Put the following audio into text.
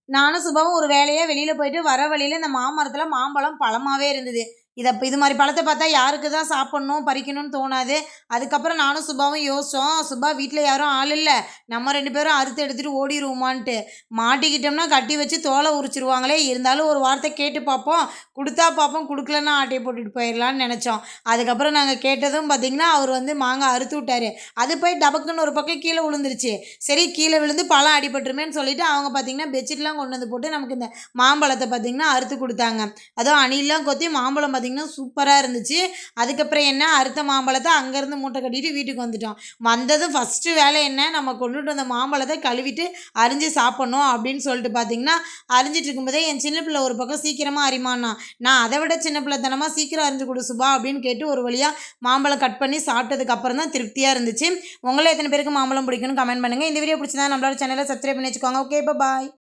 நானும் சுபாவும் ஒரு வேலையா வெளியில போயிட்டு வர வழியில இந்த மாமரத்துல மாம்பழம் பழமாவே இருந்தது. இது மாரி பழத்த பார்த்தா யாருக்கு தான் சாப்பிடணும், பறிக்கணும்னு தோணாது. அதுக்கப்புறம் நானும் சுபாவும் யோசிச்சோம். சுபா வீட்ல யாரும் ஆள் இல்ல. நம்ம 2 பேரும் அறுத்து எடுத்துட்டு ஓடிருவோமான்ட்டு. மாட்டிக்கிட்டோம்னா கட்டி வச்சு தோல உரிச்சுருவாங்களே! இருந்தாலும் ஒரு வார்த்தை கேட்டு பார்ப்போம். குடுத்தா பார்ப்போம், குடுக்கலன்னா ஆட்டைய போட்டுட்டு போயிரலான்னு நெனச்சோம். அதுக்கப்புறம் நாங்க கேட்டதும் பார்த்தீங்கன்னா, அவரு வந்து மாங்காய் அறுத்து விட்டாரு. அது போய் டபக்குன்னு ஒரு பக்கம் கீழ விழுந்துருச்சு. சரி கீழ விழுந்து பழம் அடிபட்டுருமேன்னு சொல்லிட்டு அவங்க பார்த்தீங்கன்னா, பெட்ஷீட்லாம் கொண்டு வந்து போட்டு நமக்கு இந்த மாம்பழத்த பார்த்தீங்கன்னா, அறுத்து குடுத்தாங்க. அதுவும் அணில்லாம் கொத்தி மாம்பழம் பார்த்தீங்கன்னா, சூப்பரா இருந்துச்சு. அதுக்கப்புறம் என்ன அறுத்த மாம்பழத்த அங்கேருந்து மூட்டை கட்டிட்டு வீட்டுக்கு வந்துட்டோம். வந்ததும் ஃபர்ஸ்ட்டு வேலை என்ன, நம்ம கொண்டுட்டு வந்த மாம்பழத்த கழுவிட்டு அரிஞ்சு சாப்பிடணும் அப்படின்னு சொல்லிட்டு பார்த்தீங்கன்னா, அரிஞ்சிட்டு இருக்கும்போதே என் சின்ன பிள்ளை ஒரு பக்கம் சீக்கிரமா அரிம்மான்னா, நான் அதை விட சின்ன பிள்ளைத்தனமா சீக்கிரம் அரிஞ்சு குடு சுபா அப்படின்னு கேட்டு ஒரு வழியா மாம்பழம் கட் பண்ணி சாப்பிட்டதுக்கு அப்புறம் தான் திருப்தியா இருந்துச்சு. உங்கள எத்தனை பேருக்கு மாம்பழம் பிடிக்கும்னு கமெண்ட் பண்ணுங்க. இந்த வீடியோ பிடிச்சிருந்தா நம்மளோட சேனலை சப்ஸ்கிரைப் பண்ணி வச்சுக்கோங்க. Okay bye.